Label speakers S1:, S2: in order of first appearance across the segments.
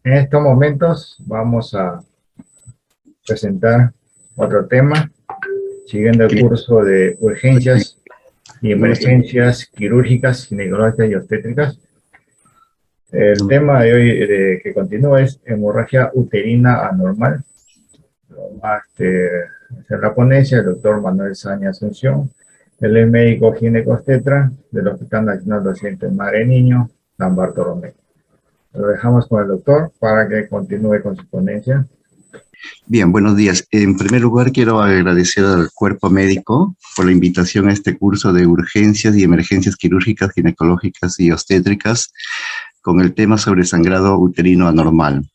S1: En estos momentos vamos a presentar otro tema, siguiendo el curso de urgencias y emergencias quirúrgicas, ginecológicas y obstétricas. El tema de hoy que continúa es hemorragia uterina anormal. En la ponencia, el doctor Manuel Saña Asunción. Él es médico ginecobstetra del Hospital Nacional Docente Madre y Niño, San Bartolomé. Lo dejamos con el doctor para que continúe con su ponencia.
S2: Bien, buenos días. En primer lugar, quiero agradecer al cuerpo médico por la invitación a este curso de urgencias y emergencias quirúrgicas, ginecológicas y obstétricas con el tema sobre sangrado uterino anormal.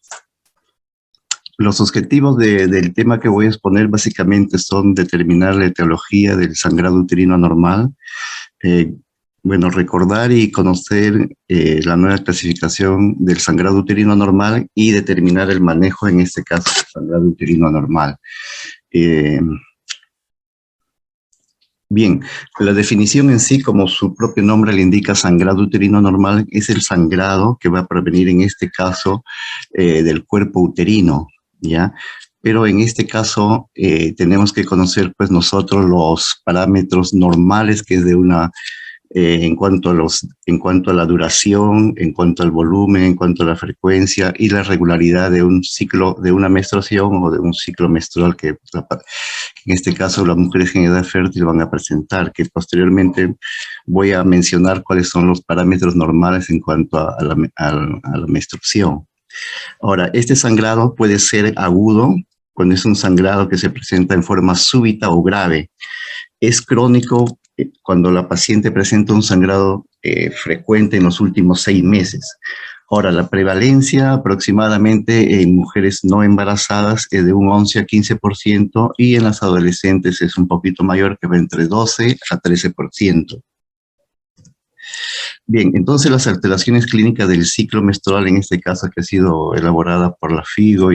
S2: Los objetivos del tema que voy a exponer básicamente son determinar la etiología del sangrado uterino anormal, recordar y conocer la nueva clasificación del sangrado uterino anormal y determinar el manejo, en este caso, del sangrado uterino anormal. Bien, la definición en sí, como su propio nombre le indica, sangrado uterino anormal, es el sangrado que va a provenir, en este caso, del cuerpo uterino, ¿ya? Pero en este caso tenemos que conocer, pues, nosotros los parámetros normales, que es de una... en cuanto a la duración, en cuanto al volumen, en cuanto a la frecuencia y la regularidad de un ciclo, de una menstruación o de un ciclo menstrual que en este caso las mujeres en edad fértil van a presentar, que posteriormente voy a mencionar cuáles son los parámetros normales en cuanto a la menstruación. Ahora, este sangrado puede ser agudo, cuando es un sangrado que se presenta en forma súbita o grave. Es crónico cuando la paciente presenta un sangrado frecuente en los últimos 6 meses. Ahora, la prevalencia aproximadamente en mujeres no embarazadas es de un 11 a 15% y en las adolescentes es un poquito mayor, que va entre 12 a 13%. Bien, entonces las alteraciones clínicas del ciclo menstrual, en este caso que ha sido elaborada por la FIGO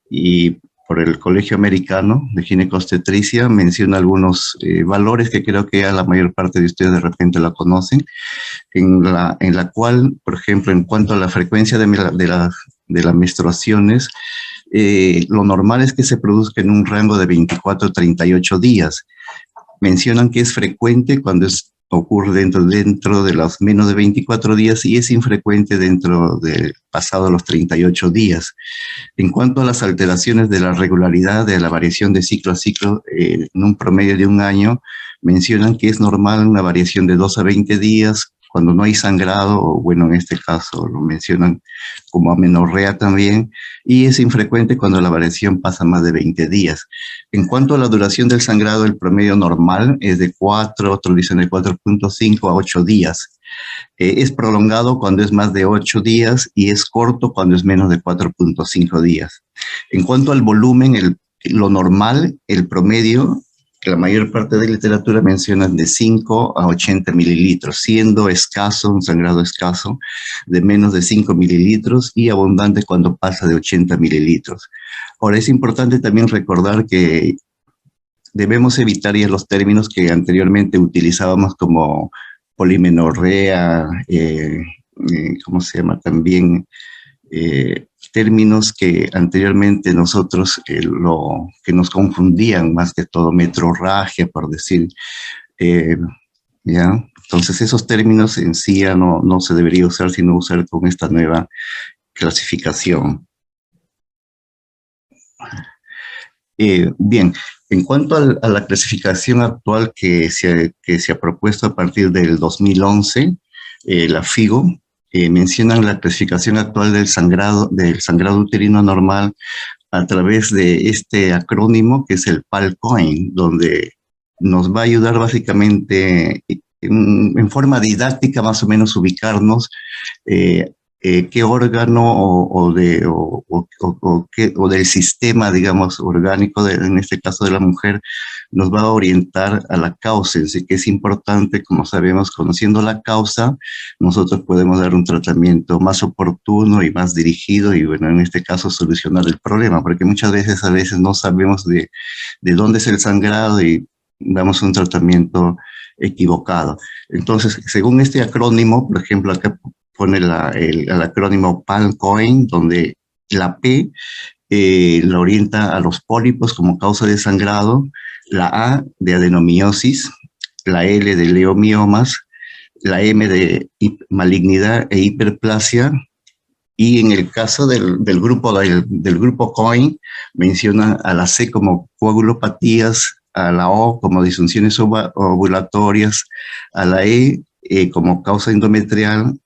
S2: y por el Colegio Americano de Ginecobstetricia, menciona algunos valores que creo que ya la mayor parte de ustedes de repente la conocen, en la cual, por ejemplo, en cuanto a la frecuencia de las menstruaciones, lo normal es que se produzca en un rango de 24 a 38 días. Mencionan que es frecuente cuando ocurre dentro de los menos de 24 días y es infrecuente dentro de pasado los 38 días. En cuanto a las alteraciones de la regularidad de la variación de ciclo a ciclo en un promedio de un año, mencionan que es normal una variación de 2 a 20 días cuando no hay sangrado, o bueno, en este caso lo mencionan como amenorrea también, y es infrecuente cuando la variación pasa más de 20 días. En cuanto a la duración del sangrado, el promedio normal es de 4, otros dicen de 4.5 a 8 días. Es prolongado cuando es más de 8 días y es corto cuando es menos de 4.5 días. En cuanto al volumen, lo normal, el promedio, que la mayor parte de la literatura menciona de 5 a 80 mililitros, siendo escaso, un sangrado escaso, de menos de 5 mililitros y abundante cuando pasa de 80 mililitros. Ahora, es importante también recordar que debemos evitar ya los términos que anteriormente utilizábamos como polimenorrea, ¿cómo se llama? También términos que anteriormente nosotros que nos confundían más que todo, metrorragia, por decir, ¿ya? Entonces esos términos en sí ya no se debería usar, sino usar con esta nueva clasificación. Bien, en cuanto a la clasificación actual que se ha propuesto a partir del 2011, la FIGO, mencionan la clasificación actual del sangrado uterino anormal a través de este acrónimo que es el PALCOIN, donde nos va a ayudar básicamente en forma didáctica más o menos ubicarnos qué órgano o del sistema, digamos, orgánico, en este caso de la mujer, nos va a orientar a la causa. Así que es importante, como sabemos, conociendo la causa, nosotros podemos dar un tratamiento más oportuno y más dirigido y, bueno, en este caso, solucionar el problema, porque muchas veces, no sabemos de dónde es el sangrado y damos un tratamiento equivocado. Entonces, según este acrónimo, por ejemplo, acá corresponde al acrónimo PAL-COIN, donde la P la orienta a los pólipos como causa de sangrado, la A de adenomiosis, la L de leomiomas, la M de malignidad e hiperplasia, y en el caso del grupo COIN, menciona a la C como coagulopatías, a la O como disfunciones ovulatorias, a la E como causa endometrial,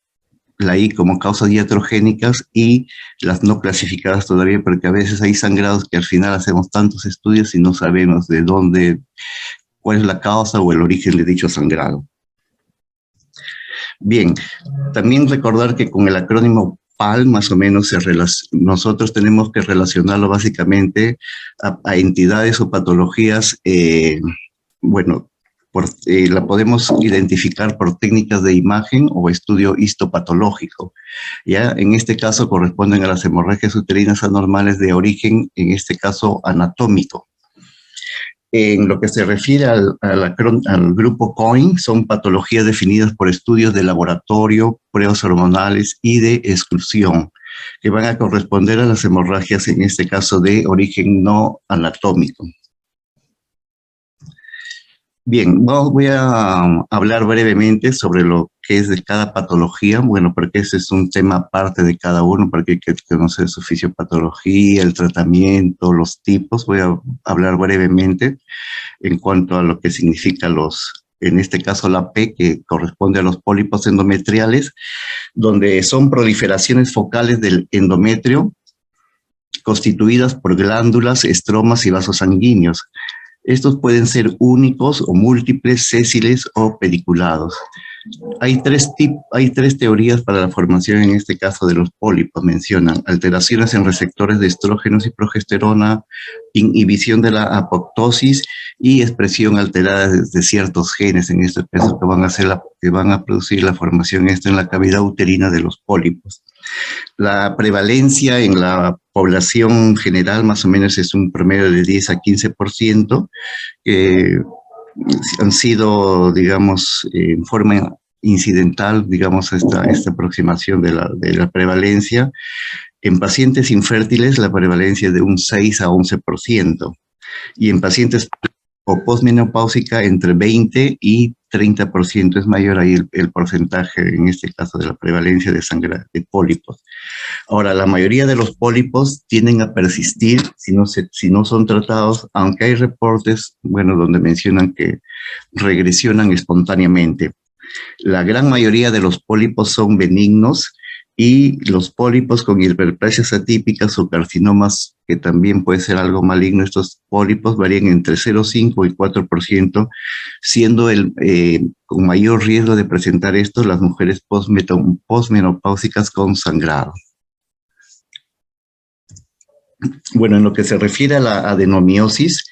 S2: la I como causas iatrogénicas y las no clasificadas todavía, porque a veces hay sangrados que al final hacemos tantos estudios y no sabemos de dónde, cuál es la causa o el origen de dicho sangrado. Bien, también recordar que con el acrónimo PAL, más o menos, nosotros tenemos que relacionarlo básicamente a entidades o patologías, bueno, la podemos identificar por técnicas de imagen o estudio histopatológico. Ya en este caso corresponden a las hemorragias uterinas anormales de origen, en este caso anatómico. En lo que se refiere al grupo COIN, son patologías definidas por estudios de laboratorio, pruebas hormonales y de exclusión, que van a corresponder a las hemorragias, en este caso de origen no anatómico. Bien, voy a hablar brevemente sobre lo que es de cada patología, bueno, porque ese es un tema aparte de cada uno, porque hay que conocer su fisiopatología, el tratamiento, los tipos. Voy a hablar brevemente en cuanto a lo que significa en este caso la P, que corresponde a los pólipos endometriales, donde son proliferaciones focales del endometrio, constituidas por glándulas, estromas y vasos sanguíneos. Estos pueden ser únicos o múltiples, sésiles o pediculados. Hay tres teorías para la formación, en este caso, de los pólipos. Mencionan alteraciones en receptores de estrógenos y progesterona, inhibición de la apoptosis y expresión alterada de ciertos genes, en este caso, que van a producir la formación en la cavidad uterina de los pólipos. La prevalencia en la población general más o menos es un promedio de 10 a 15%, han sido, digamos, en forma incidental, digamos, esta aproximación de la prevalencia. En pacientes infértiles la prevalencia es de un 6 a 11%, y en pacientes o posmenopáusica entre 20 y 30%, es mayor ahí el porcentaje, en este caso, de la prevalencia de sangre de pólipos. Ahora, la mayoría de los pólipos tienden a persistir si no son tratados, aunque hay reportes, bueno, donde mencionan que regresionan espontáneamente. La gran mayoría de los pólipos son benignos, y los pólipos con hiperplasias atípicas o carcinomas, que también puede ser algo maligno, estos pólipos varían entre 0,5 y 4%, siendo con mayor riesgo de presentar esto las mujeres posmenopáusicas con sangrado. Bueno, en lo que se refiere a la adenomiosis,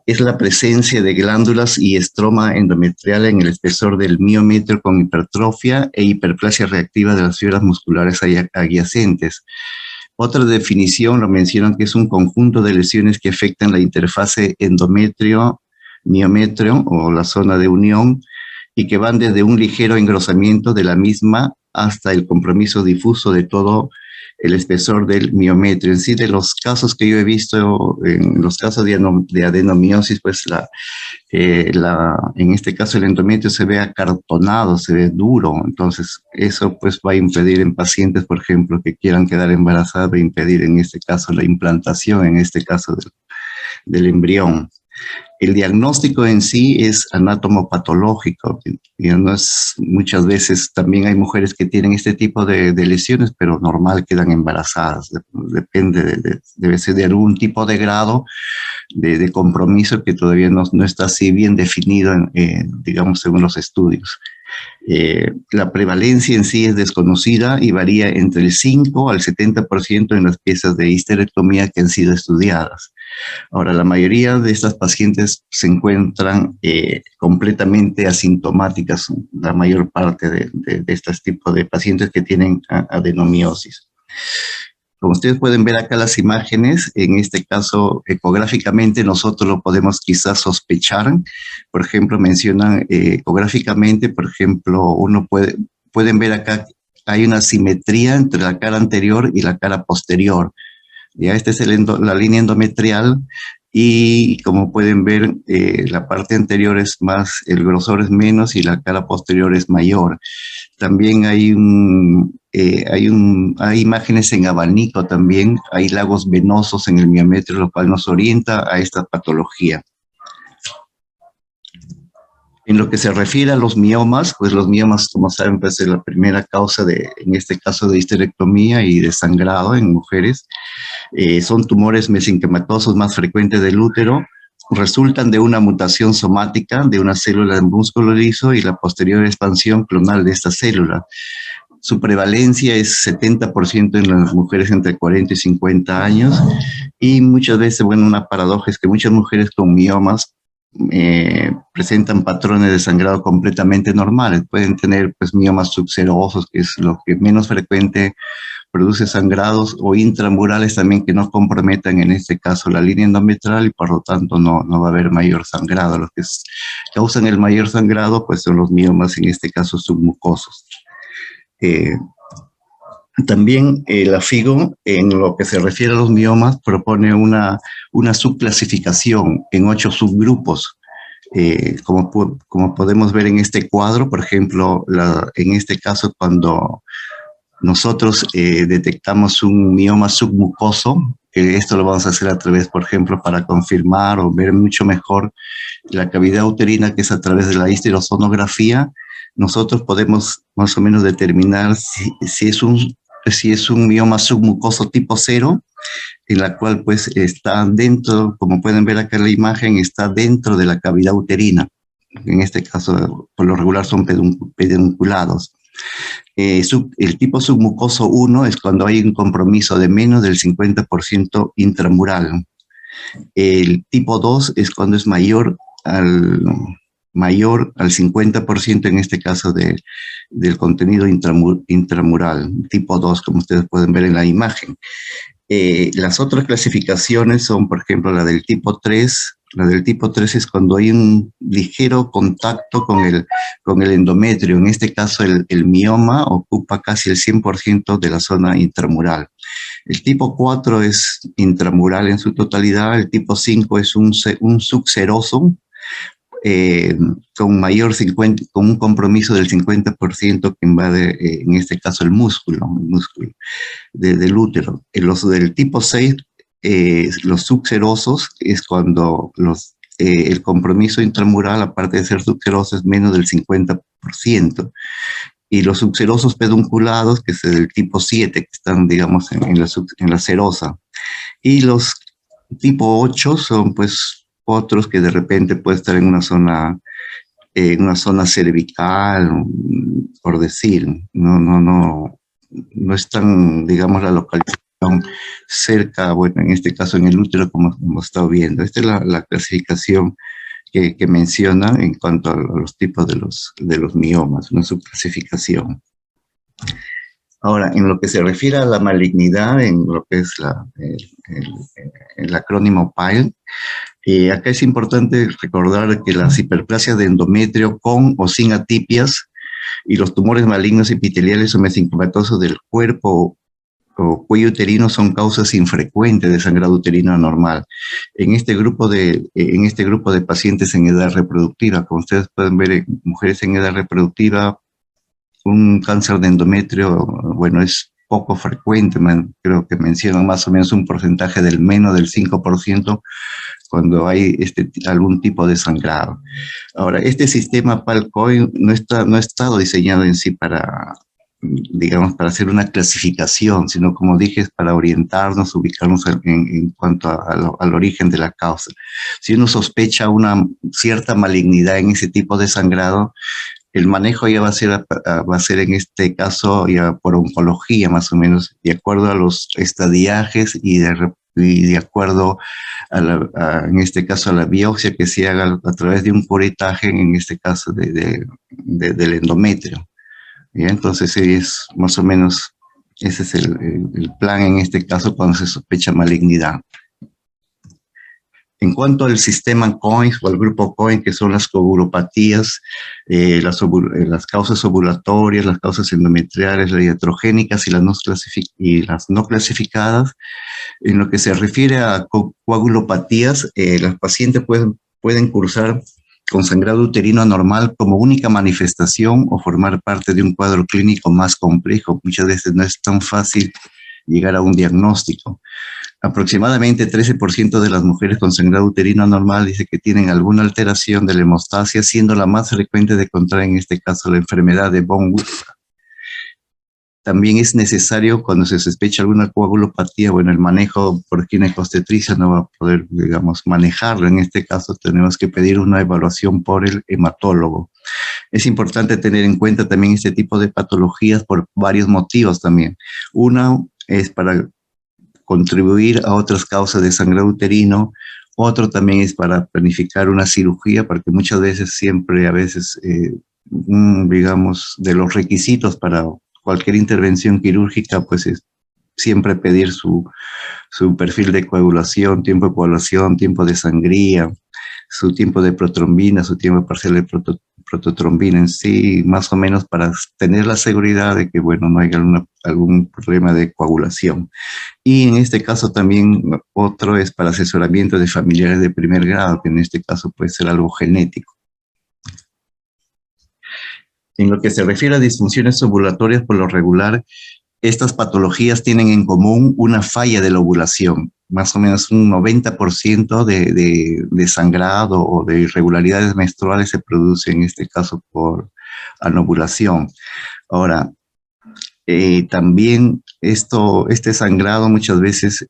S2: es la presencia de glándulas y estroma endometrial en el espesor del miometrio con hipertrofia e hiperplasia reactiva de las fibras musculares adyacentes. Otra definición lo mencionan que es un conjunto de lesiones que afectan la interfase endometrio-miometrio o la zona de unión, y que van desde un ligero engrosamiento de la misma hasta el compromiso difuso de todo el espesor del miometrio. En sí, de los casos que yo he visto, en los casos de adenomiosis, pues en este caso el endometrio se ve acartonado, se ve duro. Entonces eso pues va a impedir en pacientes, por ejemplo, que quieran quedar embarazadas, impedir en este caso la implantación, en este caso del embrión. El diagnóstico en sí es anátomo-patológico. Muchas veces también hay mujeres que tienen este tipo de lesiones, pero normal quedan embarazadas. Depende, debe ser de algún tipo de grado de compromiso que todavía no está así bien definido, digamos, según los estudios. La prevalencia en sí es desconocida y varía entre el 5 al 70% en las piezas de histerectomía que han sido estudiadas. Ahora, la mayoría de estas pacientes se encuentran completamente asintomáticas, la mayor parte de estos tipos de pacientes que tienen adenomiosis. Como ustedes pueden ver acá las imágenes, en este caso ecográficamente nosotros lo podemos quizás sospechar. Por ejemplo, mencionan ecográficamente, por ejemplo, pueden ver acá hay una simetría entre la cara anterior y la cara posterior. Ya esta es la línea endometrial y como pueden ver, la parte anterior es más, el grosor es menos y la cara posterior es mayor. También hay hay imágenes en abanico también, hay lagos venosos en el miometrio, lo cual nos orienta a esta patología. En lo que se refiere a los miomas, pues los miomas, como saben, pues es la primera causa en este caso, de histerectomía y de sangrado en mujeres. Son tumores mesenquimatosos más frecuentes del útero, resultan de una mutación somática de una célula del músculo liso y la posterior expansión clonal de esta célula. Su prevalencia es 70% en las mujeres entre 40 y 50 años y muchas veces, bueno, una paradoja es que muchas mujeres con miomas presentan patrones de sangrado completamente normales. Pueden tener pues miomas subserosos, que es lo que menos frecuente produce sangrados, o intramurales también que no comprometan en este caso la línea endometrial y por lo tanto no va a haber mayor sangrado. Los que causan el mayor sangrado pues son los miomas, en este caso submucosos. También la FIGO, en lo que se refiere a los miomas, propone una subclasificación en 8 subgrupos. Como podemos ver en este cuadro, por ejemplo, en este caso cuando nosotros detectamos un mioma submucoso, esto lo vamos a hacer a través, por ejemplo, para confirmar o ver mucho mejor la cavidad uterina, que es a través de la histerosonografía. Nosotros podemos más o menos determinar si es un mioma submucoso tipo 0, en la cual pues está dentro, como pueden ver acá en la imagen, está dentro de la cavidad uterina. En este caso, por lo regular son pedunculados. El tipo submucoso 1 es cuando hay un compromiso de menos del 50% intramural. El tipo 2 es cuando es mayor al 50%, en este caso del contenido intramural, tipo 2, como ustedes pueden ver en la imagen. Las otras clasificaciones son, por ejemplo, la del tipo 3. La del tipo 3 es cuando hay un ligero contacto con el endometrio. En este caso, el mioma ocupa casi el 100% de la zona intramural. El tipo 4 es intramural en su totalidad. El tipo 5 es un subseroso, con un compromiso del 50% que invade, en este caso, el músculo del útero. Los del tipo 6, los subserosos, es cuando el compromiso intramural, aparte de ser subseroso, es menos del 50%. Y los subserosos pedunculados, que es del tipo 7, que están, digamos, en la serosa. Y los tipo 8 son, pues, otros que de repente puede estar en una zona cervical, por decir. No están, digamos, la localización cerca, bueno, en este caso en el útero, como hemos estado viendo. Esta es la clasificación que menciona en cuanto a los tipos de los miomas, una subclasificación. Ahora, en lo que se refiere a la malignidad, en lo que es el acrónimo PILE, acá es importante recordar que las hiperplasias de endometrio con o sin atipias y los tumores malignos epiteliales o mesenquimatosos del cuerpo o cuello uterino son causas infrecuentes de sangrado uterino anormal. En este grupo de pacientes en edad reproductiva, como ustedes pueden ver, mujeres en edad reproductiva, un cáncer de endometrio, bueno, es poco frecuente, creo que mencionan más o menos un porcentaje del menos del 5% cuando hay algún tipo de sangrado. Ahora, este sistema PALCOI no ha estado diseñado en sí para, digamos, para hacer una clasificación, sino, como dije, es para orientarnos, ubicarnos en cuanto al origen de la causa. Si uno sospecha una cierta malignidad en ese tipo de sangrado, el manejo ya va a ser en este caso ya por oncología, más o menos, de acuerdo a los estadiajes y de acuerdo en este caso a la biopsia que se haga a través de un curetaje, en este caso del endometrio. ¿Ya? Entonces es más o menos, ese es el plan en este caso cuando se sospecha malignidad. En cuanto al sistema COINS o al grupo COINS, que son las coagulopatías, las causas ovulatorias, las causas endometriales, las iatrogénicas y las no clasificadas, en lo que se refiere a coagulopatías, las pacientes pueden cursar con sangrado uterino anormal como única manifestación o formar parte de un cuadro clínico más complejo. Muchas veces no es tan fácil llegar a un diagnóstico. Aproximadamente 13% de las mujeres con sangrado uterino anormal dice que tienen alguna alteración de la hemostasia, siendo la más frecuente de contraer en este caso la enfermedad de von Willebrand. También es necesario, cuando se sospecha alguna coagulopatía, bueno, el manejo por ginecostetricia no va a poder, digamos, manejarlo. En este caso tenemos que pedir una evaluación por el hematólogo. Es importante tener en cuenta también este tipo de patologías por varios motivos también. Una es para contribuir a otras causas de sangrado uterino. Otro también es para planificar una cirugía, porque muchas veces digamos, de los requisitos para cualquier intervención quirúrgica, pues es siempre pedir su perfil de coagulación, tiempo de coagulación, tiempo de sangría, su tiempo de protrombina, su tiempo parcial de prototrombina en sí, más o menos para tener la seguridad de que, bueno, no haya algún problema de coagulación. Y en este caso también otro es para asesoramiento de familiares de primer grado, que en este caso puede ser algo genético. En lo que se refiere a disfunciones ovulatorias, por lo regular, estas patologías tienen en común una falla de la ovulación. Más o menos un 90% de sangrado o de irregularidades menstruales se produce en este caso por anovulación. Ahora, también este sangrado muchas veces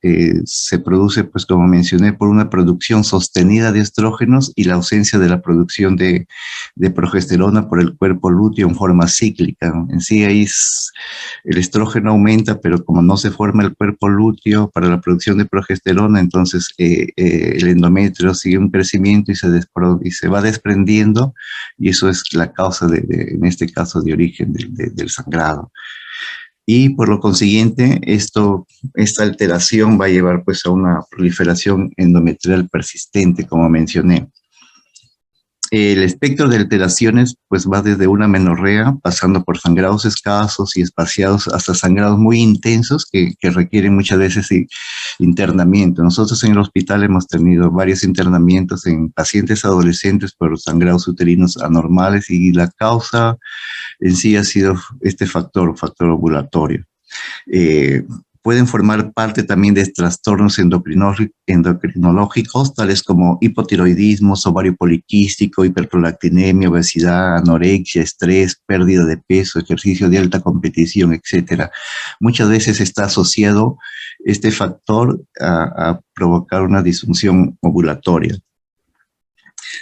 S2: se produce, pues como mencioné, por una producción sostenida de estrógenos y la ausencia de la producción de progesterona por el cuerpo lúteo en forma cíclica. En sí ahí el estrógeno aumenta, pero como no se forma el cuerpo lúteo para la producción de progesterona, entonces el endometrio sigue un crecimiento y se va desprendiendo, y eso es la causa en este caso de origen del sangrado. Y por lo consiguiente, esta alteración va a llevar pues a una proliferación endometrial persistente, como mencioné. El espectro de alteraciones pues va desde una menorrea, pasando por sangrados escasos y espaciados, hasta sangrados muy intensos que requieren muchas veces internamiento. Nosotros en el hospital hemos tenido varios internamientos en pacientes adolescentes por sangrados uterinos anormales, y la causa en sí ha sido este factor ovulatorio. Pueden formar parte también de trastornos endocrinológicos, tales como hipotiroidismo, ovario poliquístico, hiperprolactinemia, obesidad, anorexia, estrés, pérdida de peso, ejercicio de alta competición, etc. Muchas veces está asociado este factor a provocar una disfunción ovulatoria.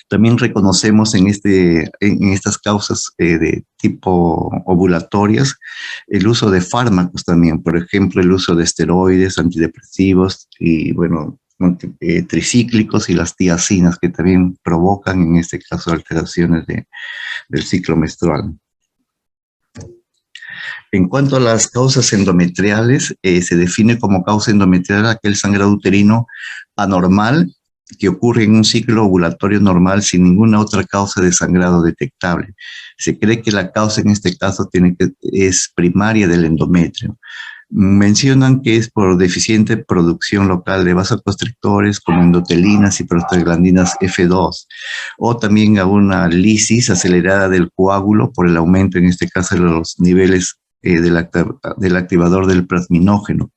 S2: También reconocemos en estas causas de tipo ovulatorias el uso de fármacos también, por ejemplo, el uso de esteroides, antidepresivos y, bueno, tricíclicos y las tiazinas, que también provocan en este caso alteraciones del ciclo menstrual. En cuanto a las causas endometriales, se define como causa endometrial aquel sangrado uterino anormal que ocurre en un ciclo ovulatorio normal sin ninguna otra causa de sangrado detectable. Se cree que la causa en este caso es primaria del endometrio. Mencionan que es por deficiente producción local de vasoconstrictores como endotelinas y prostaglandinas F2, o también a una lisis acelerada del coágulo por el aumento, en este caso, de los niveles del activador del plasminógeno,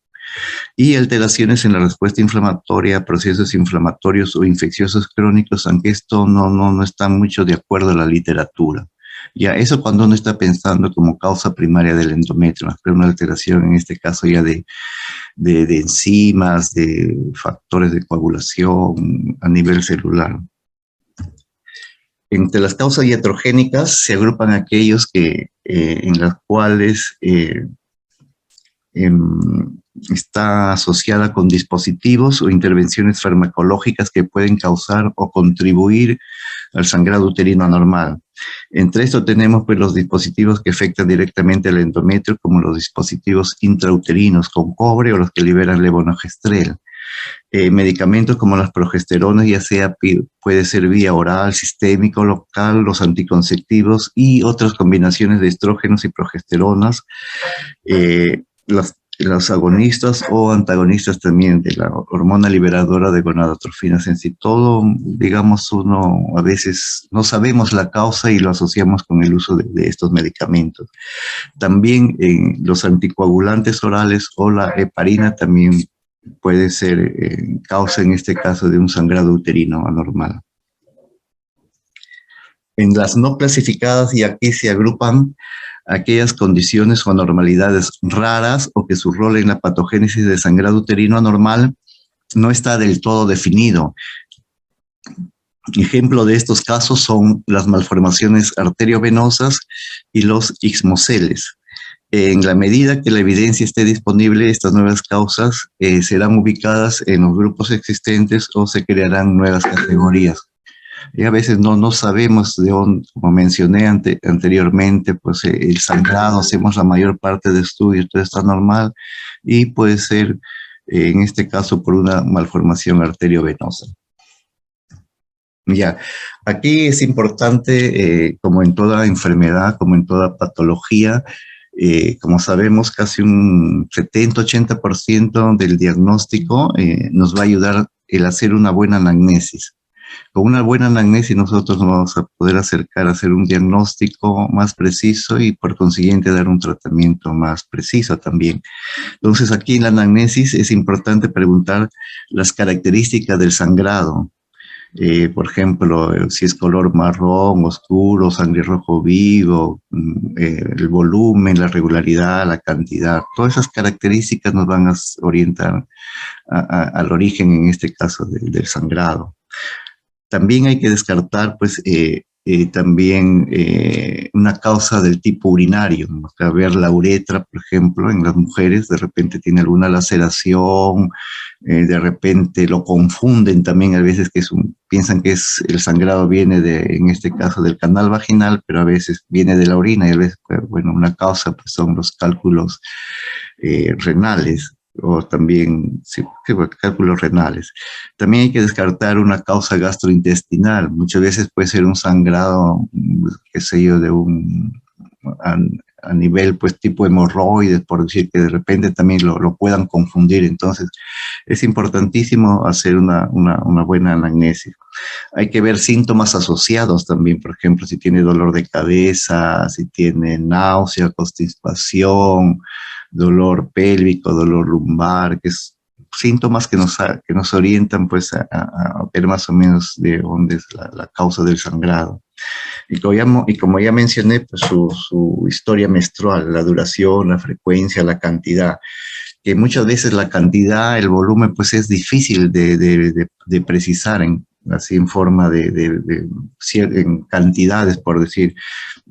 S2: y alteraciones en la respuesta inflamatoria a procesos inflamatorios o infecciosos crónicos, aunque esto no está mucho de acuerdo a la literatura. Ya eso cuando uno está pensando como causa primaria del endometrio, pero una alteración en este caso ya de enzimas, de factores de coagulación a nivel celular. Entre las causas iatrogénicas se agrupan aquellos en las cuales está asociada con dispositivos o intervenciones farmacológicas que pueden causar o contribuir al sangrado uterino anormal. Entre esto tenemos pues los dispositivos que afectan directamente al endometrio, como los dispositivos intrauterinos con cobre o los que liberan levonorgestrel. Medicamentos como las progesteronas, ya sea puede ser vía oral, sistémico, local, los anticonceptivos y otras combinaciones de estrógenos y progesteronas, los agonistas o antagonistas también de la hormona liberadora de gonadotrofinas. En sí, todo, digamos, uno a veces no sabemos la causa y lo asociamos con el uso de estos medicamentos. También los anticoagulantes orales o la heparina también puede ser causa en este caso de un sangrado uterino anormal. En las no clasificadas, y aquí se agrupan aquellas condiciones o anormalidades raras o que su rol en la patogénesis de sangrado uterino anormal no está del todo definido. Ejemplo de estos casos son las malformaciones arteriovenosas y los ixmoceles. En la medida que la evidencia esté disponible, estas nuevas causas serán ubicadas en los grupos existentes o se crearán nuevas categorías. Y a veces no sabemos de dónde, como mencioné anteriormente, pues el sangrado, hacemos la mayor parte de estudios, todo está normal y puede ser, en este caso, por una malformación arteriovenosa. Ya, aquí es importante, como en toda enfermedad, como en toda patología, como sabemos, casi un 70-80% del diagnóstico nos va a ayudar el hacer una buena anamnesis. Con una buena anamnesis nosotros nos vamos a poder acercar a hacer un diagnóstico más preciso y por consiguiente dar un tratamiento más preciso también. Entonces aquí en la anamnesis es importante preguntar las características del sangrado. Por ejemplo, si es color marrón, oscuro, sangre rojo vivo, el volumen, la regularidad, la cantidad, todas esas características nos van a orientar al origen, en este caso, del sangrado. También hay que descartar, pues, también una causa del tipo urinario, ¿no? A ver, la uretra, por ejemplo, en las mujeres, de repente tiene alguna laceración, de repente lo confunden también, a veces que piensan que el sangrado viene en este caso, del canal vaginal, pero a veces viene de la orina, y a veces, bueno, una causa pues son los cálculos renales, o también cálculos renales. También hay que descartar una causa gastrointestinal. Muchas veces puede ser un sangrado, qué sé yo, a nivel pues tipo hemorroides, por decir, que de repente también lo puedan confundir. Entonces es importantísimo hacer una buena anamnesis. Hay que ver síntomas asociados también, por ejemplo, si tiene dolor de cabeza, si tiene náusea, constipación, dolor pélvico, dolor lumbar, que es síntomas que nos orientan pues a ver más o menos de dónde es la causa del sangrado. Y como ya mencioné, pues su historia menstrual, la duración, la frecuencia, la cantidad, que muchas veces la cantidad, el volumen, pues es difícil de precisar así en forma en cantidades, por decir.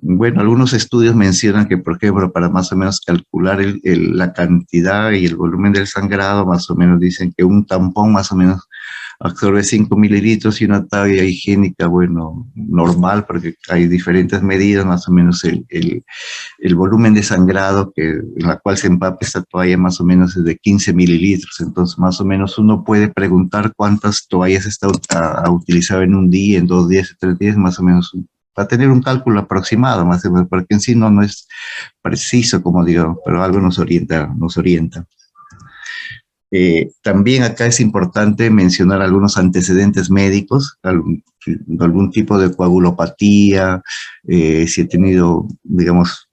S2: Bueno, algunos estudios mencionan que, por ejemplo, para más o menos calcular la cantidad y el volumen del sangrado, más o menos dicen que un tampón más o menos absorbe 5 mililitros y una toalla higiénica, bueno, normal, porque hay diferentes medidas, más o menos el volumen de sangrado en la cual se empapa esta toalla más o menos es de 15 mililitros. Entonces, más o menos uno puede preguntar cuántas toallas está a utilizar en un día, en 2 días, en 3 días, más o menos, para tener un cálculo aproximado, más o menos, porque en sí no es preciso, como digo, pero algo nos orienta. También acá es importante mencionar algunos antecedentes médicos, algún tipo de coagulopatía, si he tenido, digamos,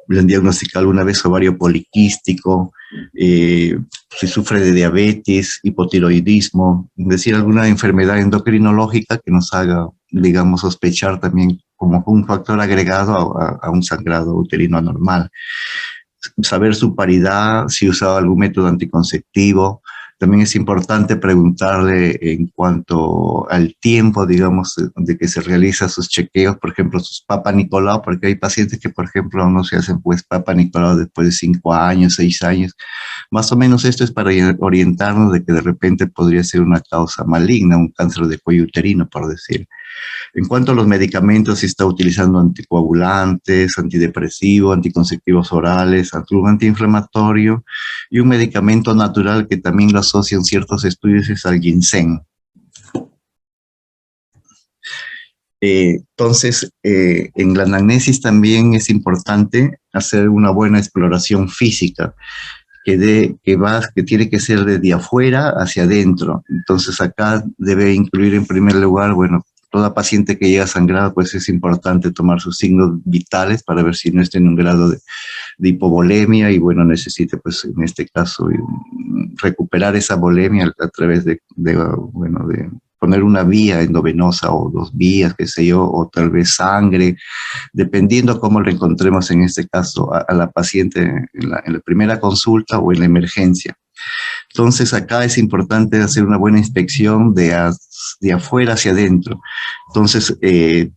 S2: le han diagnosticado alguna vez ovario poliquístico, si sufre de diabetes, hipotiroidismo, es decir, alguna enfermedad endocrinológica que nos haga, digamos, sospechar también como un factor agregado a un sangrado uterino anormal. Saber su paridad, si usaba algún método anticonceptivo. También es importante preguntarle en cuanto al tiempo, digamos, de que se realiza sus chequeos, por ejemplo, sus Papa Nicolau, porque hay pacientes que, por ejemplo, no se hacen pues Papa Nicolau después de 5 años, 6 años. Más o menos esto es para orientarnos de que de repente podría ser una causa maligna, un cáncer de cuello uterino, por decir. En cuanto a los medicamentos, si está utilizando anticoagulantes, antidepresivos, anticonceptivos orales, un antiinflamatorio y un medicamento natural que también lo asocian ciertos estudios es al ginseng. Entonces, en la anamnesis también es importante hacer una buena exploración física, que tiene que ser de afuera hacia adentro. Entonces, acá debe incluir en primer lugar, bueno, toda paciente que llega sangrada, pues es importante tomar sus signos vitales para ver si no está en un grado de hipovolemia y, bueno, necesite, pues, en este caso, recuperar esa volemia a través de poner una vía endovenosa o 2 vías, qué sé yo, o tal vez sangre, dependiendo cómo lo encontremos en este caso a la paciente en la primera consulta o en la emergencia. Entonces acá es importante hacer una buena inspección de afuera hacia adentro. Entonces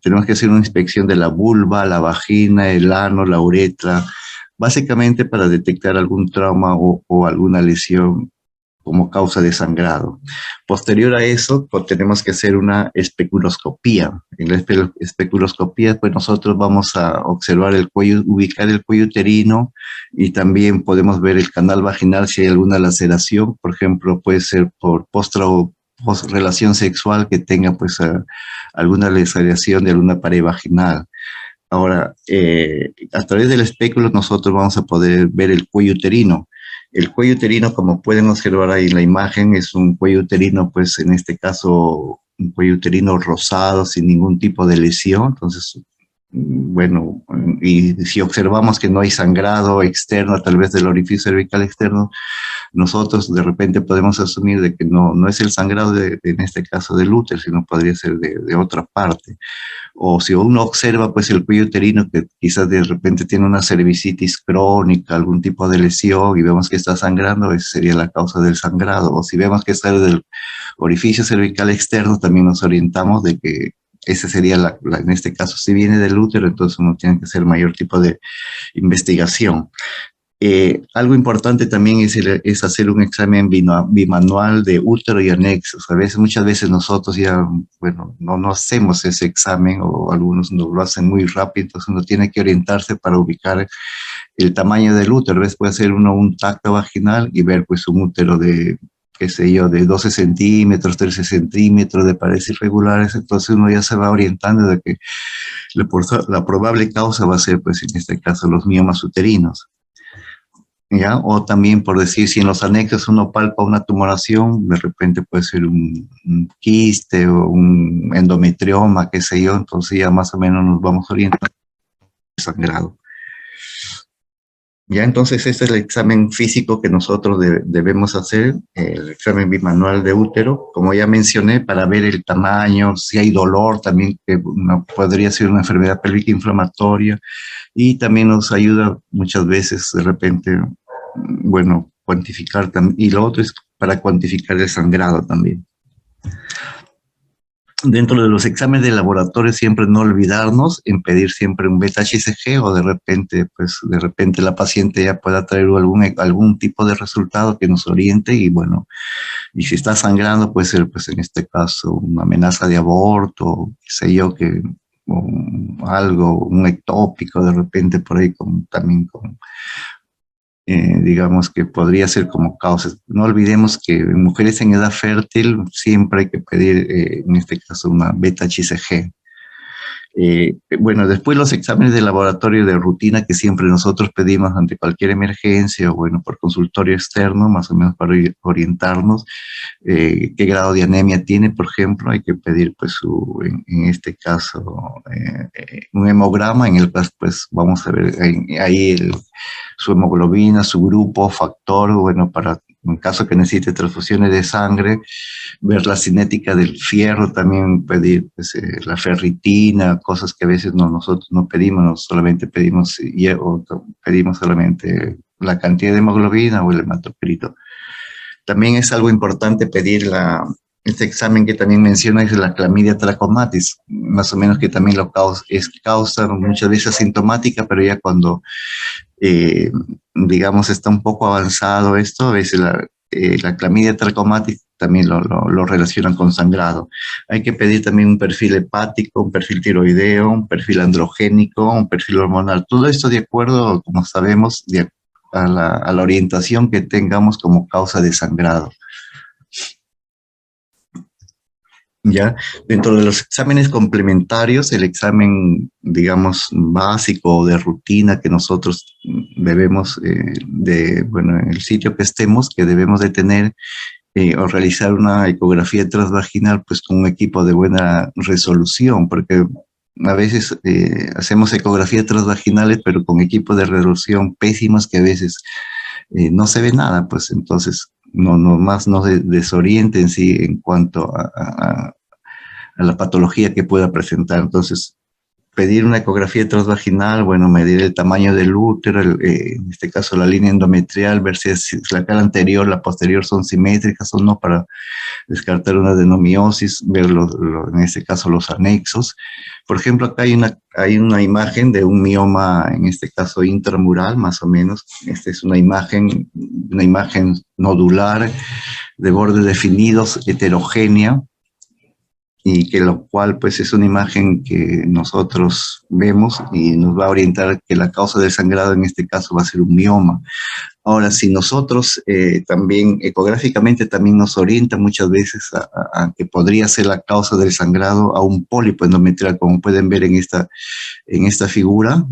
S2: tenemos que hacer una inspección de la vulva, la vagina, el ano, la uretra, básicamente para detectar algún trauma o alguna lesión como causa de sangrado. Posterior a eso, pues tenemos que hacer una especuloscopía. En la especuloscopía, pues nosotros vamos a observar el cuello, ubicar el cuello uterino y también podemos ver el canal vaginal si hay alguna laceración. Por ejemplo, puede ser por post-relación sexual que tenga pues alguna laceración de alguna pared vaginal. Ahora, a través del espéculo nosotros vamos a poder ver el cuello uterino. El cuello uterino, como pueden observar ahí en la imagen, es un cuello uterino, pues en este caso, un cuello uterino rosado, sin ningún tipo de lesión. Entonces, bueno, y si observamos que no hay sangrado externo, tal vez del orificio cervical externo, nosotros de repente podemos asumir de que no es el sangrado en este caso del útero, sino podría ser de otra parte. O si uno observa pues el cuello uterino que quizás de repente tiene una cervicitis crónica, algún tipo de lesión y vemos que está sangrando, esa sería la causa del sangrado. O si vemos que está del orificio cervical externo, también nos orientamos de que ese sería en este caso, si viene del útero, entonces uno tiene que hacer mayor tipo de investigación. Algo importante también es hacer un examen bimanual de útero y anexos. Muchas veces nosotros ya, bueno, no hacemos ese examen o algunos lo hacen muy rápido, entonces uno tiene que orientarse para ubicar el tamaño del útero. A veces puede hacer uno un tacto vaginal y ver pues un útero de, qué sé yo, de 12 centímetros, 13 centímetros, de paredes irregulares, entonces uno ya se va orientando de que la probable causa va a ser pues en este caso los miomas uterinos. ¿Ya? O también por decir, si en los anexos uno palpa una tumoración, de repente puede ser un quiste o un endometrioma, qué sé yo, entonces ya más o menos nos vamos orientando al sangrado. Ya, entonces este es el examen físico que nosotros debemos hacer, el examen bimanual de útero, como ya mencioné, para ver el tamaño, si hay dolor también, que podría ser una enfermedad pélvica inflamatoria, y también nos ayuda muchas veces de repente, bueno, cuantificar también, y lo otro es para cuantificar el sangrado también. Dentro de los exámenes de laboratorio siempre no olvidarnos en pedir siempre un beta-HCG o de repente la paciente ya pueda traer algún tipo de resultado que nos oriente y bueno, y si está sangrando puede ser pues en este caso una amenaza de aborto, qué sé yo, un ectópico de repente por ahí también con digamos que podría ser como causas. No olvidemos que en mujeres en edad fértil siempre hay que pedir, en este caso, una beta-HCG. Bueno, después los exámenes de laboratorio de rutina que siempre nosotros pedimos ante cualquier emergencia o bueno, por consultorio externo, más o menos para orientarnos qué grado de anemia tiene, por ejemplo, hay que pedir pues en este caso un hemograma en el cual pues vamos a ver ahí su hemoglobina, su grupo, factor, bueno, para en caso que necesite transfusiones de sangre, ver la cinética del fierro, también pedir pues, la ferritina, cosas que a veces nosotros no pedimos, solamente pedimos, pedimos solamente la cantidad de hemoglobina o el hematocrito. También es algo importante pedir este examen que también menciona es la clamidia trachomatis, más o menos que también causa muchas veces asintomática, pero ya cuando, digamos, está un poco avanzado esto, a veces la clamidia trachomatis también lo relacionan con sangrado. Hay que pedir también un perfil hepático, un perfil tiroideo, un perfil androgénico, un perfil hormonal. Todo esto de acuerdo, como sabemos, a la orientación que tengamos como causa de sangrado. Ya, dentro de los exámenes complementarios, el examen, digamos, básico de rutina que nosotros debemos, bueno, en el sitio que estemos, que debemos de tener, o realizar una ecografía transvaginal, pues con un equipo de buena resolución, porque a veces hacemos ecografías transvaginales, pero con equipos de resolución pésimos que a veces no se ve nada, pues entonces no más nos desorienta en sí en cuanto a la patología que pueda presentar. Entonces, pedir una ecografía transvaginal, bueno, medir el tamaño del útero, en este caso la línea endometrial, ver si la cara anterior, la posterior son simétricas o no, para descartar una adenomiosis, ver en este caso los anexos. Por ejemplo, acá hay una imagen de un mioma, en este caso intramural, más o menos. Esta es una imagen nodular, de bordes definidos, heterogénea, y que lo cual pues es una imagen que nosotros vemos y nos va a orientar que la causa del sangrado en este caso va a ser un mioma. Ahora, si nosotros también ecográficamente también nos orienta muchas veces a que podría ser la causa del sangrado a un pólipo endometrial, como pueden ver en esta figura.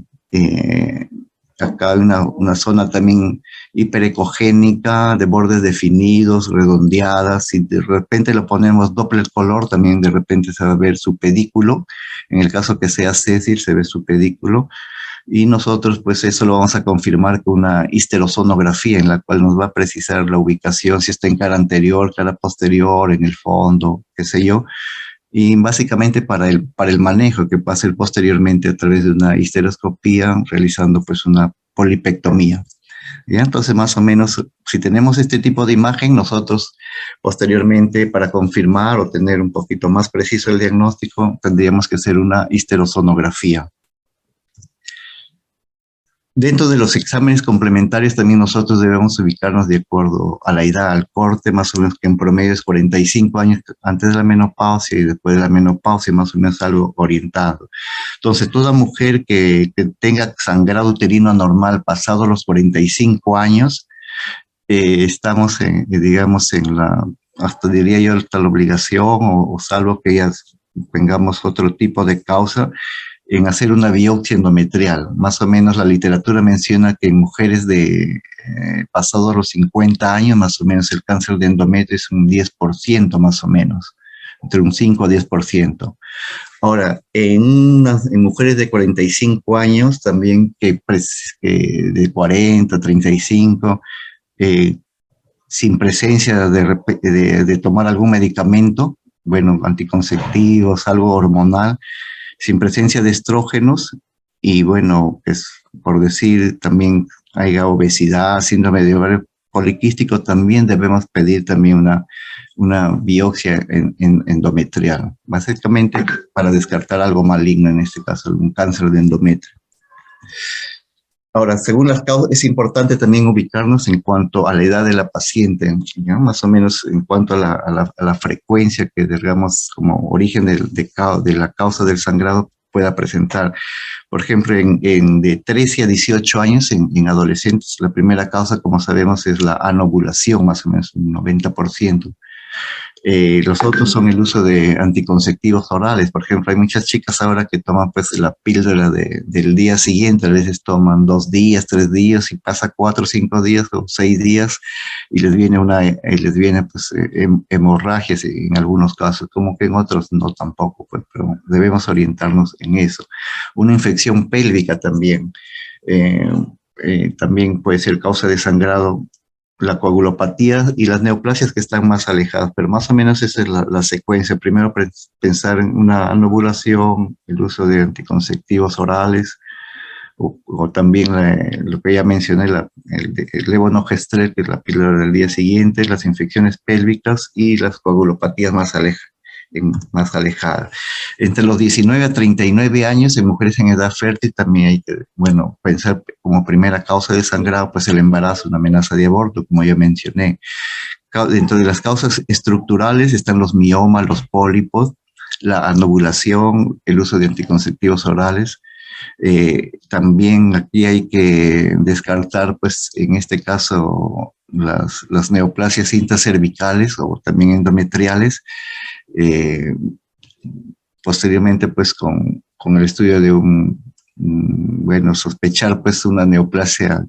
S2: Acá hay una zona también hiperecogénica, de bordes definidos, redondeadas. Si de repente lo ponemos doble color, también de repente se va a ver su pedículo. En el caso que sea sésil, se ve su pedículo. Y nosotros, pues eso lo vamos a confirmar con una histerosonografía, en la cual nos va a precisar la ubicación, si está en cara anterior, cara posterior, en el fondo, qué sé yo. Y básicamente para el manejo que va a ser posteriormente a través de una histeroscopía, realizando pues una polipectomía. ¿Ya? Entonces, más o menos, si tenemos este tipo de imagen, nosotros posteriormente, para confirmar o tener un poquito más preciso el diagnóstico, tendríamos que hacer una histerosonografía. Dentro de los exámenes complementarios también nosotros debemos ubicarnos de acuerdo a la edad, al corte, más o menos que en promedio es 45 años antes de la menopausia y después de la menopausia, más o menos algo orientado. Entonces, toda mujer que tenga sangrado uterino anormal pasado los 45 años, estamos, digamos, hasta diría yo, hasta la obligación, o salvo que ya tengamos otro tipo de causa, en hacer una biopsia endometrial. Más o menos la literatura menciona que en mujeres pasados los 50 años, más o menos el cáncer de endometrio es un 10% más o menos, entre un 5 a 10%. Ahora, en mujeres de 45 años, también que de 40, 35, sin presencia de tomar algún medicamento, bueno, anticonceptivos, algo hormonal, sin presencia de estrógenos, y bueno, pues por decir, también haya obesidad, síndrome de ovario poliquístico, también debemos pedir también una biopsia endometrial, básicamente para descartar algo maligno, en este caso, un cáncer de endometrio. Ahora, según las causas, es importante también ubicarnos en cuanto a la edad de la paciente, ¿ya? Más o menos en cuanto a la frecuencia que, digamos, como origen de la causa del sangrado pueda presentar. Por ejemplo, de 13 a 18 años, en adolescentes, la primera causa, como sabemos, es la anovulación, más o menos un 90%. Los otros son el uso de anticonceptivos orales. Por ejemplo, hay muchas chicas ahora que toman pues la píldora del día siguiente, a veces toman 2 días, 3 días, y pasa 4, 5 días o 6 días y les viene pues hemorragias en algunos casos, como que en otros no tampoco, pues, pero debemos orientarnos en eso. Una infección pélvica también, también puede ser causa de sangrado, la coagulopatía y las neoplasias que están más alejadas, pero más o menos esa es la secuencia. Primero pensar en una anovulación, el uso de anticonceptivos orales, o también lo que ya mencioné, el levonorgestrel, que es la píldora del día siguiente, las infecciones pélvicas y las coagulopatías más alejadas. más alejada. Entre los 19 a 39 años en mujeres en edad fértil también hay que, bueno, pensar como primera causa de sangrado, pues el embarazo, una amenaza de aborto, como ya mencioné. Dentro de las causas estructurales están los miomas, los pólipos, la anovulación, el uso de anticonceptivos orales. También aquí hay que descartar, pues en este caso, las neoplasias intracervicales o también endometriales. Posteriormente, pues con el estudio de bueno, sospechar pues una neoplasia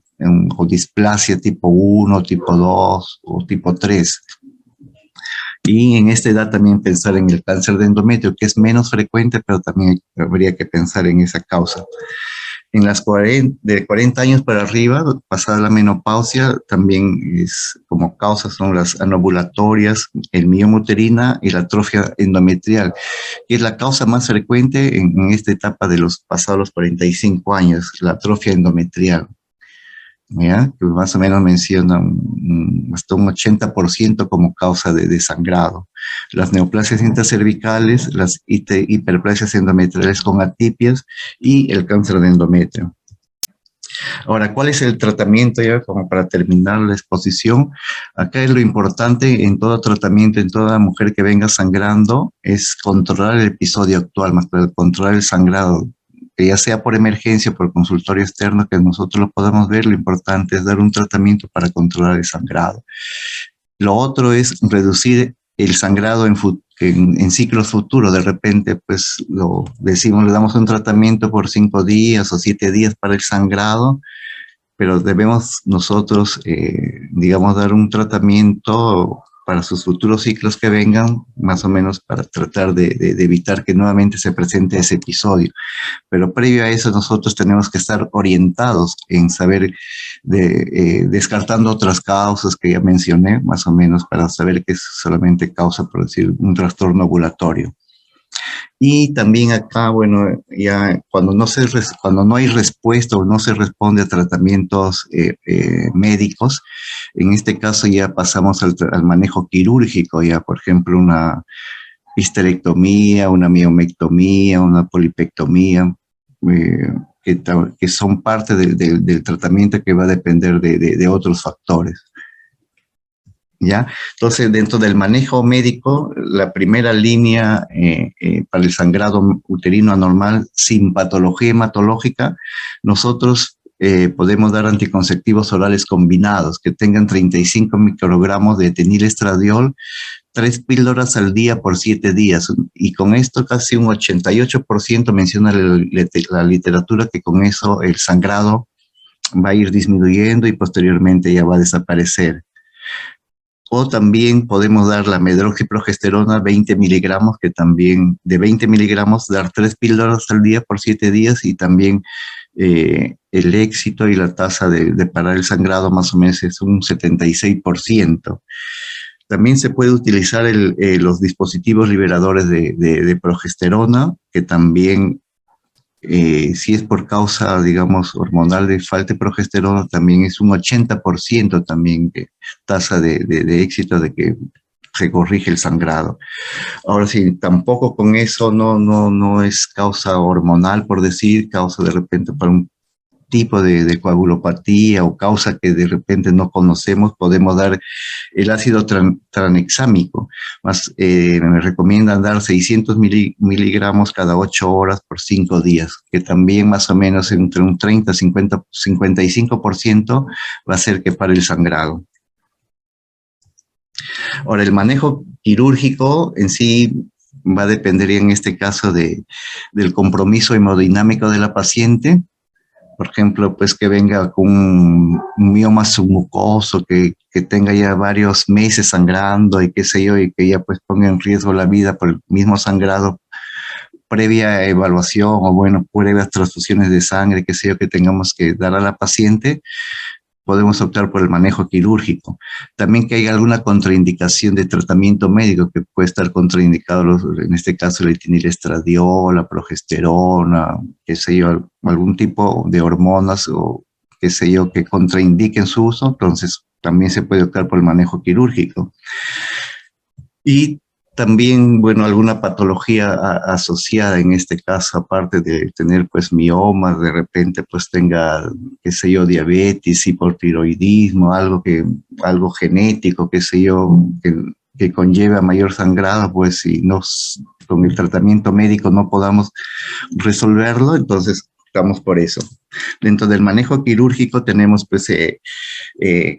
S2: o displasia tipo 1, tipo 2 o tipo 3. Y en esta edad también pensar en el cáncer de endometrio, que es menos frecuente, pero también habría que pensar en esa causa. En las de 40 años para arriba, pasada la menopausia, también es como causas son las anovulatorias, el mioma uterina y la atrofia endometrial, que es la causa más frecuente en esta etapa de los pasados los 45 años, la atrofia endometrial. ¿Ya? Que más o menos menciona hasta un 80% como causa de sangrado. Las neoplasias intracervicales, las hiperplasias endometriales con atipias y el cáncer de endometrio. Ahora, ¿cuál es el tratamiento ya como para terminar la exposición? Acá es lo importante en todo tratamiento, en toda mujer que venga sangrando, es controlar el episodio actual, más que controlar el sangrado, que ya sea por emergencia o por consultorio externo, que nosotros lo podamos ver, lo importante es dar un tratamiento para controlar el sangrado. Lo otro es reducir el sangrado en ciclos futuros. De repente, pues lo decimos, le damos un tratamiento por 5 días o 7 días para el sangrado, pero debemos nosotros, digamos, dar un tratamiento para sus futuros ciclos que vengan, más o menos para tratar de evitar que nuevamente se presente ese episodio. Pero previo a eso nosotros tenemos que estar orientados en saber, descartando otras causas que ya mencioné, más o menos para saber que es solamente causa, por decir, un trastorno ovulatorio. Y también acá, bueno, ya cuando no hay respuesta o no se responde a tratamientos médicos, en este caso ya pasamos al manejo quirúrgico, ya por ejemplo una histerectomía, una miomectomía, una polipectomía, que son parte del tratamiento que va a depender de otros factores. ¿Ya? Entonces, dentro del manejo médico, la primera línea para el sangrado uterino anormal sin patología hematológica, nosotros podemos dar anticonceptivos orales combinados que tengan 35 microgramos de etinilestradiol, 3 píldoras al día por 7 días. Y con esto casi un 88% menciona la literatura que con eso el sangrado va a ir disminuyendo y posteriormente ya va a desaparecer. O también podemos dar la medroxiprogesterona 20 miligramos, que también de 20 miligramos dar 3 píldoras al día por 7 días y también el éxito y la tasa de parar el sangrado más o menos es un 76%. También se puede utilizar los dispositivos liberadores de progesterona, que también, si es por causa, digamos, hormonal de falta de progesterona, también es un 80% también de tasa de éxito de que se corrige el sangrado. Ahora sí, tampoco con eso no es causa hormonal, por decir, causa de repente para un tipo de coagulopatía o causa que de repente no conocemos, podemos dar el ácido tranexámico. Me recomiendan dar 600 miligramos cada 8 horas por 5 días, que también más o menos entre un 30, 50, 55% va a hacer que pare el sangrado. Ahora, el manejo quirúrgico en sí va a depender en este caso del compromiso hemodinámico de la paciente. Por ejemplo, pues que venga con un mioma submucoso, que tenga ya varios meses sangrando y qué sé yo, y que ya pues ponga en riesgo la vida por el mismo sangrado, previa evaluación o bueno, previas transfusiones de sangre, qué sé yo, que tengamos que dar a la paciente, podemos optar por el manejo quirúrgico. También que haya alguna contraindicación de tratamiento médico que puede estar contraindicado, en este caso el etinilestradiol, la progesterona, qué sé yo, algún tipo de hormonas o qué sé yo que contraindiquen su uso, entonces también se puede optar por el manejo quirúrgico. Y También, bueno, alguna patología asociada en este caso, aparte de tener pues miomas, de repente pues tenga, qué sé yo, diabetes, hipotiroidismo, algo genético, qué sé yo, que conlleve a mayor sangrado, pues si con el tratamiento médico no podamos resolverlo, entonces estamos por eso. Dentro del manejo quirúrgico tenemos pues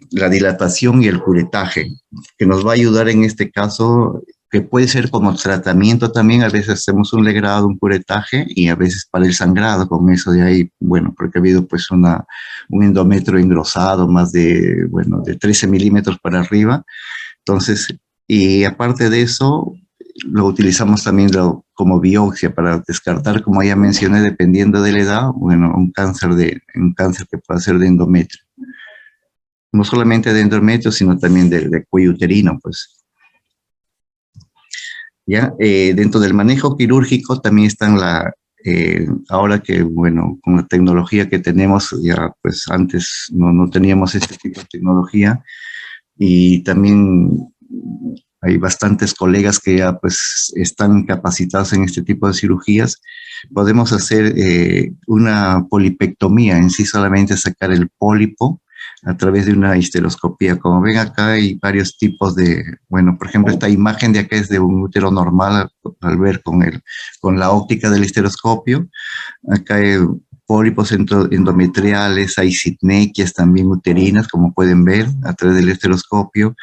S2: la dilatación y el curetaje, que nos va a ayudar en este caso, que puede ser como tratamiento también. A veces hacemos un legrado, un curetaje, y a veces para el sangrado, con eso de ahí, bueno, porque ha habido pues un endometrio engrosado, más de, bueno, de 13 milímetros para arriba. Entonces, y aparte de eso, lo utilizamos también como biopsia para descartar, como ya mencioné, dependiendo de la edad, bueno, un cáncer que puede ser de endometrio. No solamente de endometrio, sino también de cuello uterino, pues. ¿Ya? Dentro del manejo quirúrgico también están ahora que, bueno, con la tecnología que tenemos, ya pues antes no teníamos este tipo de tecnología, y también hay bastantes colegas que ya pues están capacitados en este tipo de cirugías. Podemos hacer una polipectomía, en sí solamente sacar el pólipo a través de una histeroscopía. Como ven acá hay varios tipos bueno, por ejemplo, esta imagen de acá es de un útero normal al ver con la óptica del histeroscopio. Acá hay pólipos endometriales, hay sitnequias también uterinas, como pueden ver a través del histeroscopio.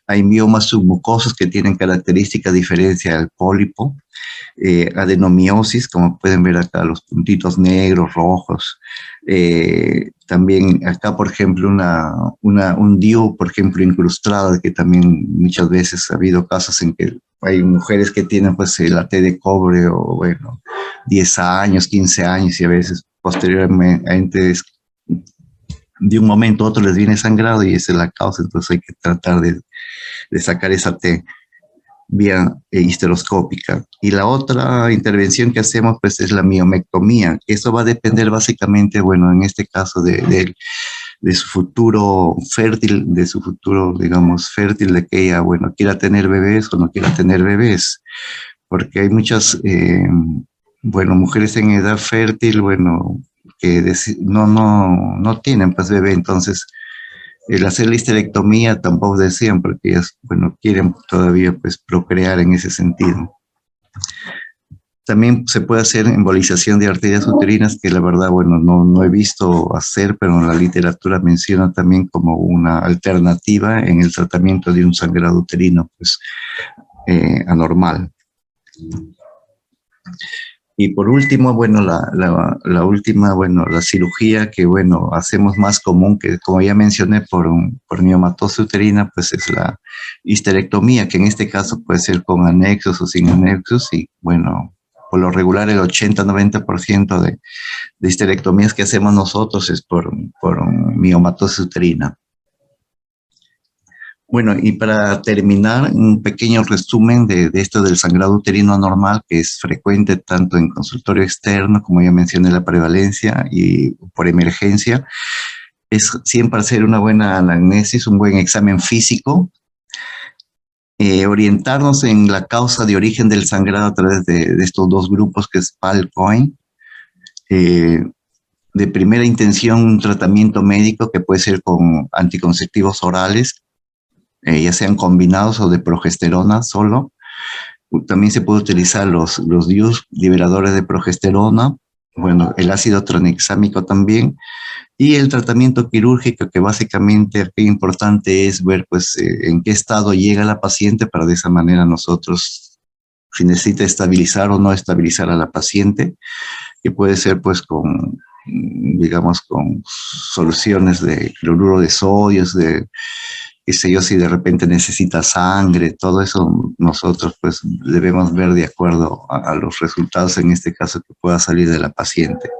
S2: Hay miomas submucosos que tienen características diferentes al pólipo. Adenomiosis, como pueden ver acá, los puntitos negros, rojos. También acá, por ejemplo, un DIU, por ejemplo, incrustado, que también muchas veces ha habido casos en que hay mujeres que tienen pues la T de cobre, o bueno, 10 años, 15 años, y a veces posteriormente de un momento a otro les viene sangrado y esa es la causa. Entonces hay que tratar de sacar esa T vía histeroscópica. Y la otra intervención que hacemos pues es la miomectomía. Eso va a depender básicamente, bueno, en este caso de su futuro fértil, de su futuro, digamos, fértil, de que ella, bueno, quiera tener bebés o no quiera tener bebés, porque hay muchas, bueno, mujeres en edad fértil, bueno, que no tienen pues bebé. Entonces el hacer la histerectomía tampoco decían, porque ellas, bueno, quieren todavía pues procrear en ese sentido. También se puede hacer embolización de arterias uterinas, que la verdad, bueno, no he visto hacer, pero la literatura menciona también como una alternativa en el tratamiento de un sangrado uterino, pues, anormal. Y por último, bueno, la última, bueno, la cirugía que, bueno, hacemos más común, que como ya mencioné, por miomatosis uterina, pues es la histerectomía, que en este caso puede ser con anexos o sin anexos. Y bueno, por lo regular el 80-90% de histerectomías que hacemos nosotros es por miomatosis uterina. Bueno, y para terminar, un pequeño resumen de esto del sangrado uterino anormal, que es frecuente tanto en consultorio externo, como ya mencioné, la prevalencia, y por emergencia. Es siempre hacer una buena anamnesis, un buen examen físico, orientarnos en la causa de origen del sangrado a través de estos dos grupos, que es PAL-COIN. De primera intención, un tratamiento médico que puede ser con anticonceptivos orales, ya sean combinados o de progesterona solo. También se puede utilizar los DIUs, liberadores de progesterona, bueno, el ácido tranexámico también, y el tratamiento quirúrgico, que básicamente aquí importante es ver pues en qué estado llega la paciente, para de esa manera nosotros, si necesita estabilizar o no estabilizar a la paciente, que puede ser pues digamos, con soluciones de cloruro de sodio, qué sé yo, si de repente necesita sangre, todo eso nosotros pues debemos ver de acuerdo a los resultados, en este caso, que pueda salir de la paciente.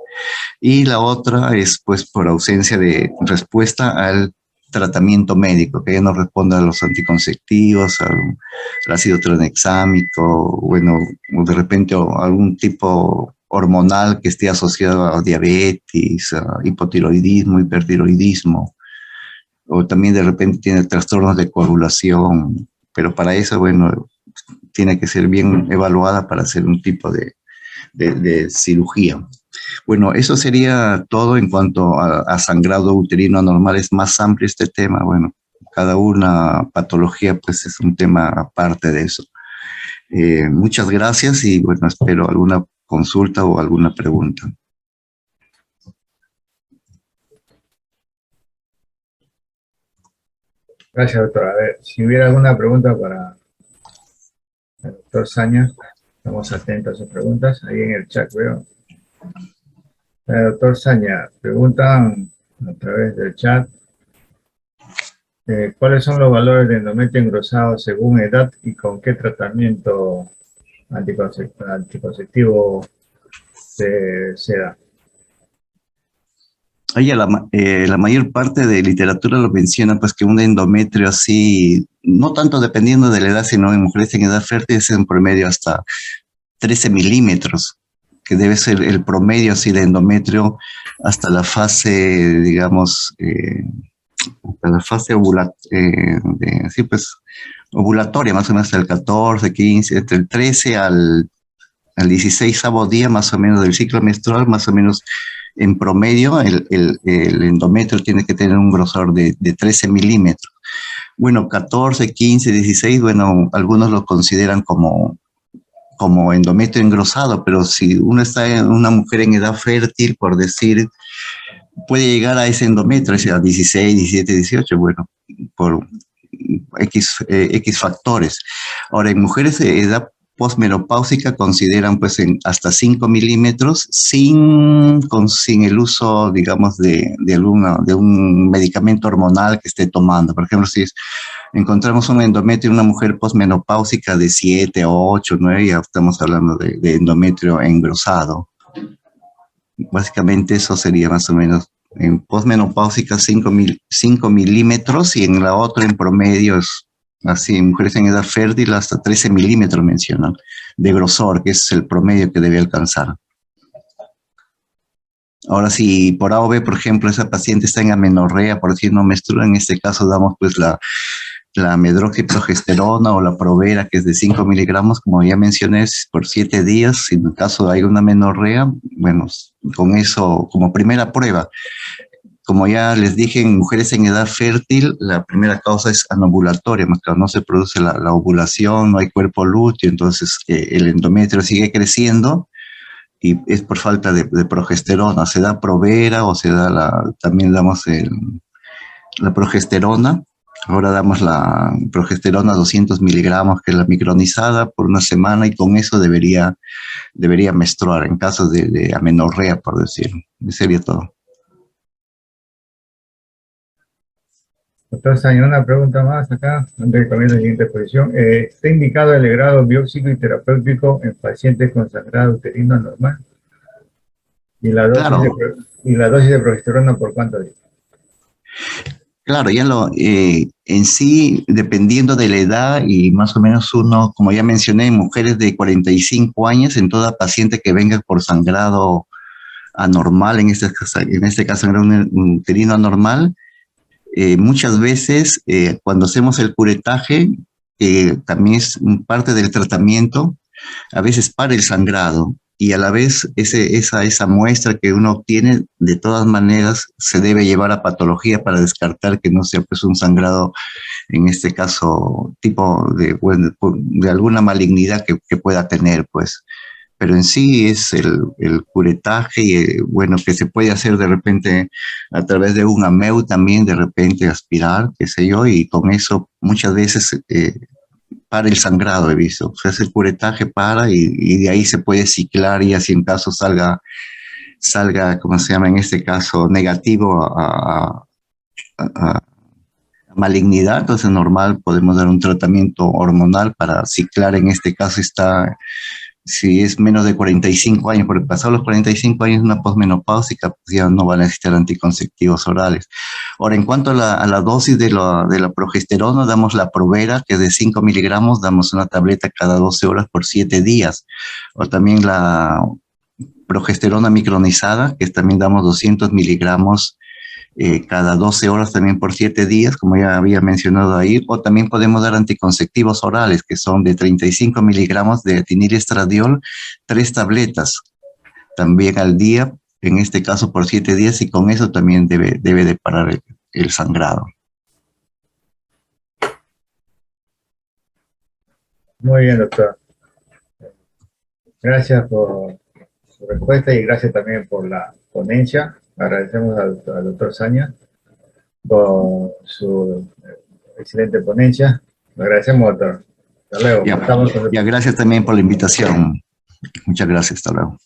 S2: Y la otra es pues por ausencia de respuesta al tratamiento médico, que ya no responda a los anticonceptivos, al ácido tranexámico, bueno, o de repente algún tipo hormonal que esté asociado a diabetes, a hipotiroidismo, hipertiroidismo, o también de repente tiene trastornos de coagulación. Pero para eso, bueno, tiene que ser bien evaluada para hacer un tipo de cirugía. Bueno, eso sería todo en cuanto a sangrado uterino anormal. Es más amplio este tema. Bueno, cada una patología pues es un tema aparte de eso. Muchas gracias y bueno, espero alguna consulta o alguna pregunta.
S1: Gracias, doctor. A ver, si hubiera alguna pregunta para el doctor Saña, estamos atentos a sus preguntas. Ahí en el chat veo. Doctor Saña, preguntan a través del chat, ¿cuáles son los valores de endometrio engrosado según edad y con qué tratamiento anticonceptivo se da?
S2: Oye, la mayor parte de literatura lo menciona, pues que un endometrio así, no tanto dependiendo de la edad, sino en mujeres en edad fértil es en promedio hasta 13 milímetros, que debe ser el promedio así de endometrio hasta la fase, digamos, hasta la fase ovulatoria, más o menos hasta el 14, 15, entre el 13 al 16º día más o menos del ciclo menstrual, más o menos en promedio el endometrio tiene que tener un grosor de 13 milímetros. Bueno, 14, 15, 16, bueno, algunos lo consideran como endometrio engrosado, pero si uno está en una mujer en edad fértil, por decir, puede llegar a ese endometrio, a 16, 17, 18, bueno, por X factores. Ahora, en mujeres de edad postmenopáusica consideran pues hasta 5 milímetros sin el uso, digamos, de un medicamento hormonal que esté tomando. Por ejemplo, si encontramos un endometrio en una mujer postmenopáusica de 7, 8, 9, ya estamos hablando de endometrio engrosado. Básicamente eso sería más o menos en postmenopáusica 5 milímetros y en la otra en promedio es así, en mujeres en edad fértil hasta 13 milímetros mencionan de grosor, que es el promedio que debe alcanzar. Ahora, si por A o B, por ejemplo, esa paciente está en amenorrea, por decir no menstrua, en este caso damos pues la medroxiprogesterona o la Provera, que es de 5 miligramos, como ya mencioné, por 7 días. Si en el caso hay una amenorrea, bueno, con eso como primera prueba. Como ya les dije, en mujeres en edad fértil, la primera causa es anovulatoria, más que no se produce la ovulación, no hay cuerpo lúteo, entonces el endometrio sigue creciendo y es por falta de progesterona. Se da Provera o se da también damos la progesterona. Ahora damos la progesterona 200 miligramos, que es la micronizada, por una semana y con eso debería menstruar en caso de amenorrea, por decirlo. Eso sería todo.
S1: Doctor Saña, una pregunta más acá, antes de cambiar a la siguiente posición. ¿Está indicado el legrado biópsico y terapéutico en pacientes con sangrado uterino normal? ¿Y la dosis de progesterona por cuánto días?
S2: Claro, ya en sí, dependiendo de la edad y más o menos uno, como ya mencioné, en mujeres de 45 años, en toda paciente que venga por sangrado anormal, en este caso sangrado uterino anormal, muchas veces cuando hacemos el curetaje, también es parte del tratamiento, a veces para el sangrado y a la vez esa muestra que uno obtiene, de todas maneras se debe llevar a patología para descartar que no sea pues un sangrado, en este caso tipo de alguna malignidad que pueda tener pues. Pero en sí es el curetaje y bueno, que se puede hacer de repente a través de un AMEU también, de repente aspirar, qué sé yo, y con eso muchas veces para el sangrado he visto. Se hace el curetaje y de ahí se puede ciclar y así en caso salga, ¿cómo se llama? En este caso, negativo a malignidad, entonces normal podemos dar un tratamiento hormonal para ciclar, en este caso si es menos de 45 años, porque pasados los 45 años una posmenopáusica, pues ya no va a necesitar anticonceptivos orales. Ahora, en cuanto a la dosis de la progesterona, damos la Provera, que es de 5 miligramos, damos una tableta cada 12 horas por 7 días. O también la progesterona micronizada, que también damos 200 miligramos cada 12 horas también por 7 días, como ya había mencionado ahí, o también podemos dar anticonceptivos orales, que son de 35 miligramos de etinilestradiol, 3 tabletas también al día, en este caso por 7 días, y con eso también debe de parar el sangrado.
S1: Muy bien, doctor. Gracias por su respuesta y gracias también por la ponencia. Agradecemos al doctor Saña por su excelente ponencia. Le agradecemos, doctor. Hasta luego.
S2: Ya, gracias también por la invitación. Muchas gracias, hasta luego.